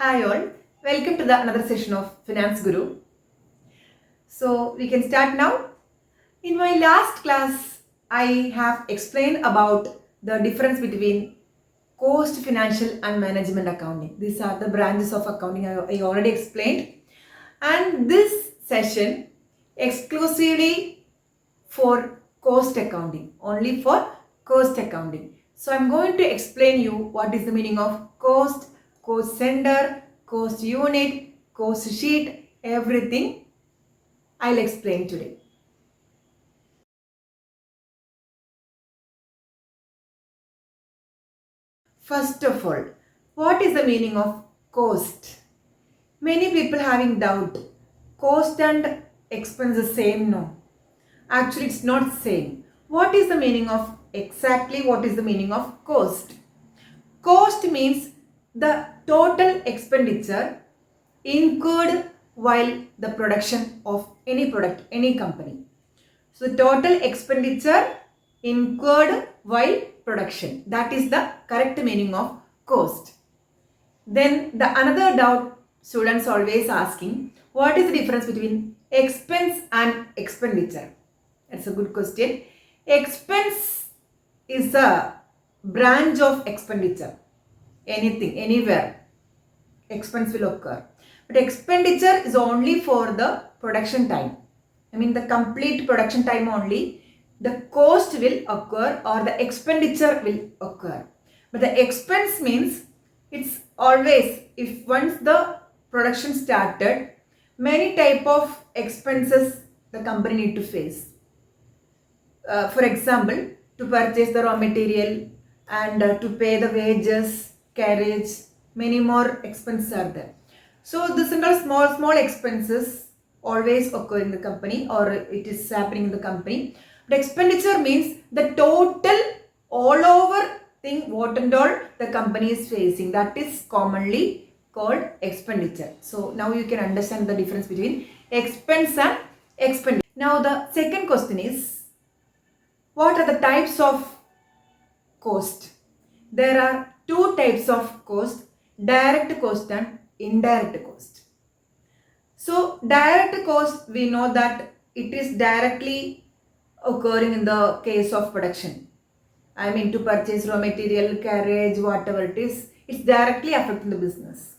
Hi all, welcome to the another session of Finance Guru. So we can start now. In my last class, I have explained about the difference between cost, financial and management accounting. These are the branches of accounting I already explained. And this session exclusively for cost accounting, only for cost accounting. So I'm going to explain you what is the meaning of cost, cost center, cost unit, cost sheet, everything I'll explain today. First of all, what is the meaning of cost? Many people having doubt. Cost and expense the same? No. Actually, it's not same. What is the meaning of exactly what is the meaning of cost? Cost means the total expenditure incurred while the production of any product, any company. So the total expenditure incurred while production. That is the correct meaning of cost. Then the another doubt students always asking, what is the difference between expense and expenditure? That's a good question. Expense is a branch of expenditure. Anything, anywhere, expense will occur. But expenditure is only for the production time. I mean the complete production time only. The cost will occur or the expenditure will occur. But the expense means it's always, if once the production started, many type of expenses the company need to face. For example, to purchase the raw material and to pay the wages, carriage, many more expenses are there. So this are small expenses always occur in the company or it is happening in the company. But expenditure means the total all over thing what and all the company is facing. That is commonly called expenditure. So now you can understand the difference between expense and expenditure. Now the second question is, what are the types of cost? There are two types of cost, direct cost and indirect cost. So direct cost, we know that it is directly occurring in the case of production. I mean to purchase raw material, carriage, whatever it is, it's directly affecting the business.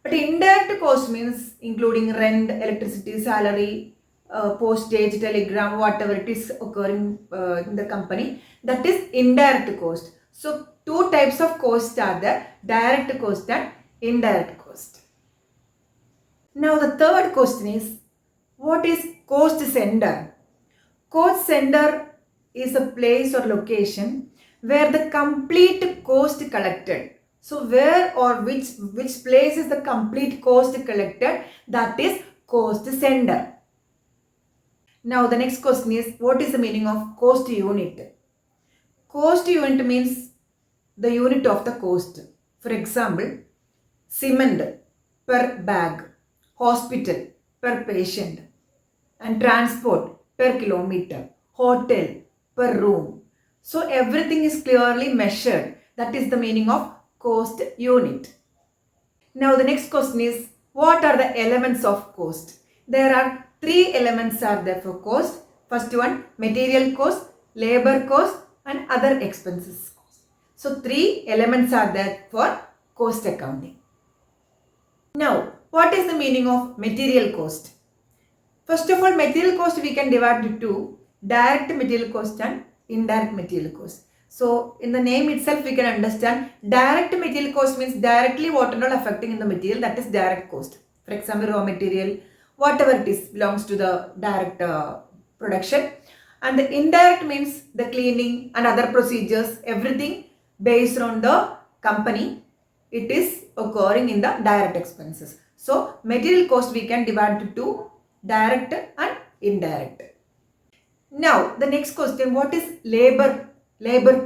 But indirect cost means including rent, electricity, salary, postage, telegram, whatever it is occurring in the company, that is indirect cost. So two types of cost are there, direct cost and indirect cost. Now the third question is, what is cost center? Cost center is a place or location where the complete cost collected. So where or which place is the complete cost collected? That is cost center. Now the next question is, what is the meaning of cost unit? Cost unit means the unit of the cost. For example, cement per bag, hospital per patient, and transport per kilometer, hotel per room. So everything is clearly measured. That is the meaning of cost unit. Now the next question is, what are the elements of cost? There are three elements are there for cost. First one, material cost, labor cost and other expenses. So three elements are there for cost accounting. Now, what is the meaning of material cost? First of all, material cost we can divide into direct material cost and indirect material cost. So, in the name itself we can understand direct material cost means directly what and all affecting in the material, that is direct cost. For example, raw material, whatever it is belongs to the direct production. And the indirect means the cleaning and other procedures, everything based on the company, it is occurring in the direct expenses. So, material cost we can divide into direct and indirect. Now, the next question, what is labor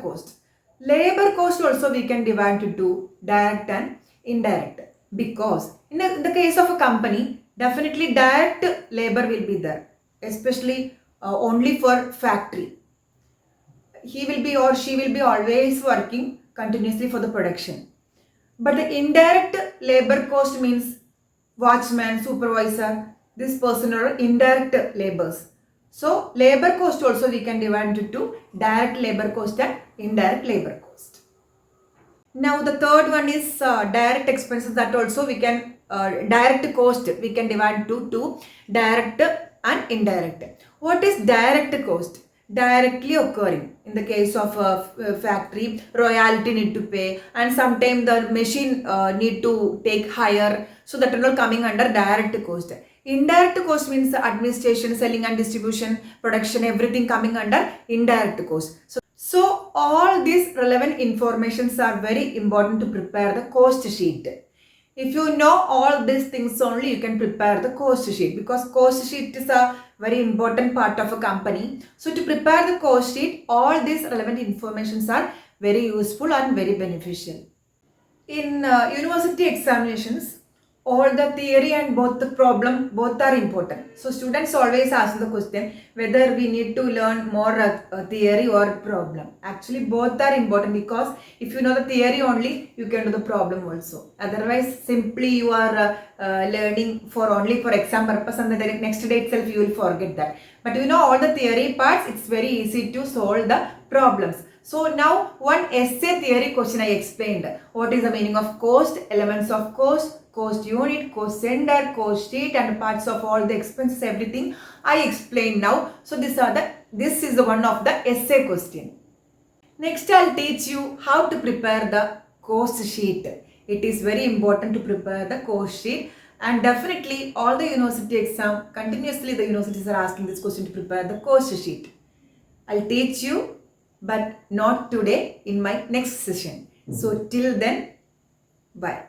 cost? Labor cost also we can divide into direct and indirect, because in the case of a company, definitely direct labor will be there, especially only for factory. He will be or she will be always working continuously for the production. But the indirect labor cost means watchman, supervisor, this person are indirect labors. So labor cost also we can divide into two, direct labor cost and indirect labor cost. Now the third one is direct expenses, that also we can direct cost we can divide into two, direct and indirect. What is direct cost? Directly occurring. In the case of a factory, royalty need to pay, and sometimes the machine need to take hire. So that are all coming under direct cost. Indirect cost means administration, selling and distribution, production, everything coming under indirect cost. So all these relevant informations are very important to prepare the cost sheet. If you know all these things only, you can prepare the cost sheet, because cost sheet is a very important part of a company. So to prepare the cost sheet, all these relevant informations are very useful and very beneficial. In university examinations, all the theory and both the problem both are important. So students always ask the question whether we need to learn more theory or problem. Actually both are important, because if you know the theory only, you can do the problem also. Otherwise simply you are learning for only for exam purpose, and the next day itself you will forget that. But you know all the theory parts, it's very easy to solve the problems. So now one essay theory question I explained. What is the meaning of cost, elements of cost, cost unit, cost center, cost sheet, and parts of all the expenses, everything I explained now. So this is the one of the essay question. Next I'll teach you how to prepare the cost sheet. It is very important to prepare the cost sheet, and definitely all the university exam, continuously the universities are asking this question to prepare the cost sheet. I'll teach you, but not today, in my next session. So till then, bye.